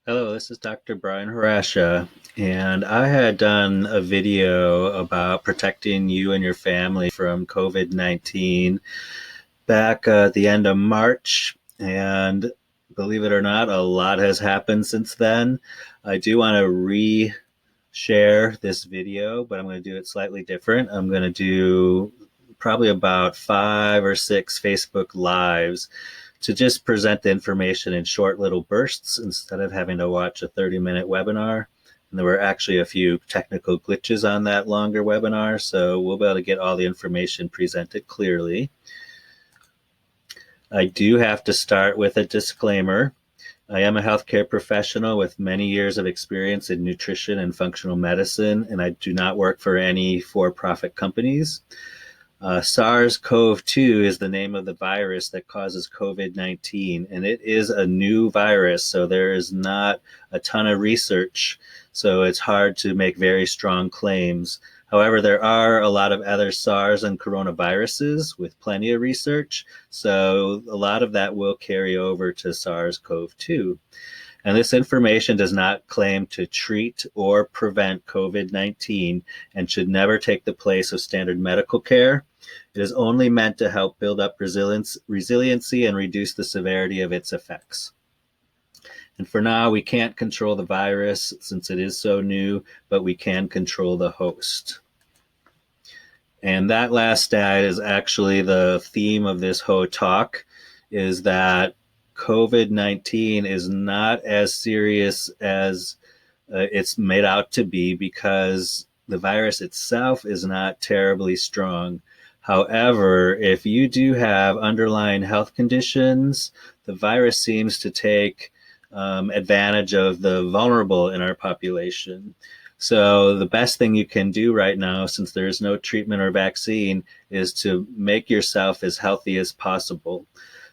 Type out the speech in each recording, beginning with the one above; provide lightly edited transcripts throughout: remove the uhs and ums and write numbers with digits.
Hello, this is Dr. Brian Harasha, and I had done a video about protecting you and your family from COVID-19 back at the end of March, and believe it or not, a lot has happened since then. I do want to re-share this video, but I'm going to do it slightly different. I'm going to do probably about 5 or 6 Facebook Lives to just present the information in short little bursts instead of having to watch a 30-minute webinar. And there were actually a few technical glitches on that longer webinar, so we'll be able to get all the information presented clearly. I do have to start with a disclaimer. I am a healthcare professional with many years of experience in nutrition and functional medicine, and I do not work for any for-profit companies. SARS-CoV-2 is the name of the virus that causes COVID-19, and it is a new virus, so there is not a ton of research, so it's hard to make very strong claims. However, there are a lot of other SARS and coronaviruses with plenty of research, so a lot of that will carry over to SARS-CoV-2. And this information does not claim to treat or prevent COVID-19 and should never take the place of standard medical care. It is only meant to help build up resiliency and reduce the severity of its effects. And for now, we can't control the virus since it is so new, but we can control the host. And that last stat is actually the theme of this whole talk, is that COVID-19 is not as serious as it's made out to be because the virus itself is not terribly strong. However, if you do have underlying health conditions, the virus seems to take advantage of the vulnerable in our population. So the best thing you can do right now, since there is no treatment or vaccine, is to make yourself as healthy as possible.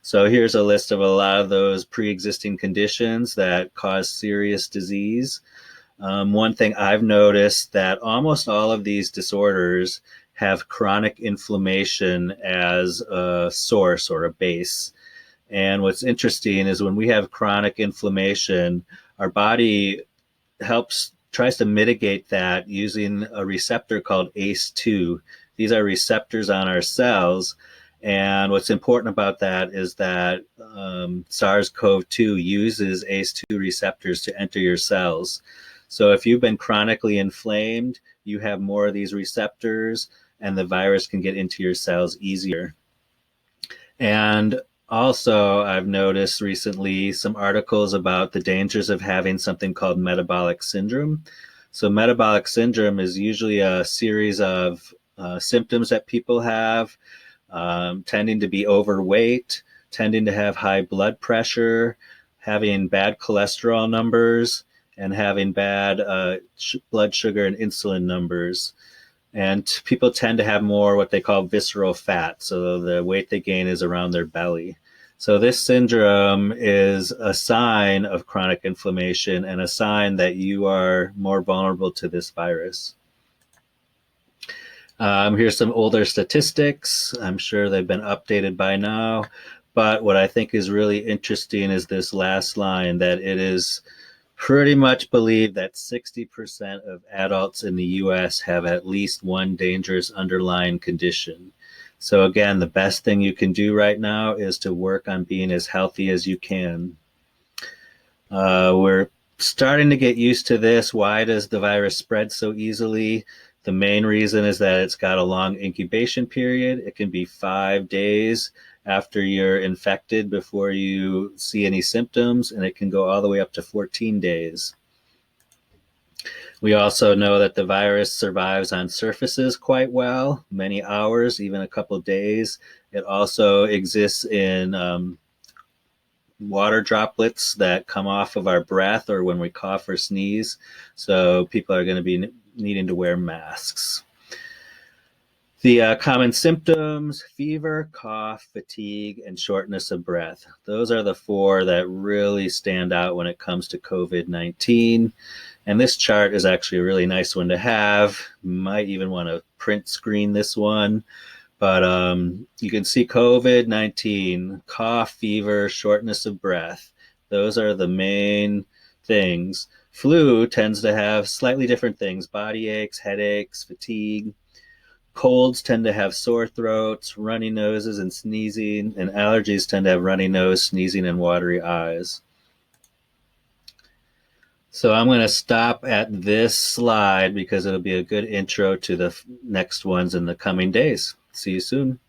So here's a list of a lot of those pre-existing conditions that cause serious disease. One thing I've noticed that almost all of these disorders have chronic inflammation as a source or a base. And what's interesting is when we have chronic inflammation, our body tries to mitigate that using a receptor called ACE2. These are receptors on our cells. And what's important about that is that SARS-CoV-2 uses ACE2 receptors to enter your cells. So if you've been chronically inflamed, you have more of these receptors, and the virus can get into your cells easier. And also, I've noticed recently some articles about the dangers of having something called metabolic syndrome. So metabolic syndrome is usually a series of symptoms that people have, tending to be overweight, tending to have high blood pressure, having bad cholesterol numbers, and having bad blood sugar and insulin numbers. And people tend to have more what they call visceral fat, so the weight they gain is around their belly. So this syndrome is a sign of chronic inflammation and a sign that you are more vulnerable to this virus. Here's some older statistics. I'm sure they've been updated by now. But what I think is really interesting is this last line, that it is pretty much believed that 60% of adults in the US have at least one dangerous underlying condition. So again, the best thing you can do right now is to work on being as healthy as you can. We're starting to get used to this. Why does the virus spread so easily? The main reason is that it's got a long incubation period. It can be 5 days after you're infected before you see any symptoms, and it can go all the way up to 14 days. We also know that the virus survives on surfaces quite well, many hours, even a couple of days. It also exists in water droplets that come off of our breath or when we cough or sneeze. So people are going to be needing to wear masks. The common symptoms: fever, cough, fatigue, and shortness of breath. Those are the 4 that really stand out when it comes to COVID-19. And this chart is actually a really nice one to have. You might even want to print screen this one. But you can see COVID-19, cough, fever, shortness of breath. Those are the main things. Flu tends to have slightly different things: body aches, headaches, fatigue. Colds tend to have sore throats, runny noses, and sneezing, and allergies tend to have runny nose, sneezing, and watery eyes. So I'm going to stop at this slide because it'll be a good intro to the next ones in the coming days. See you soon.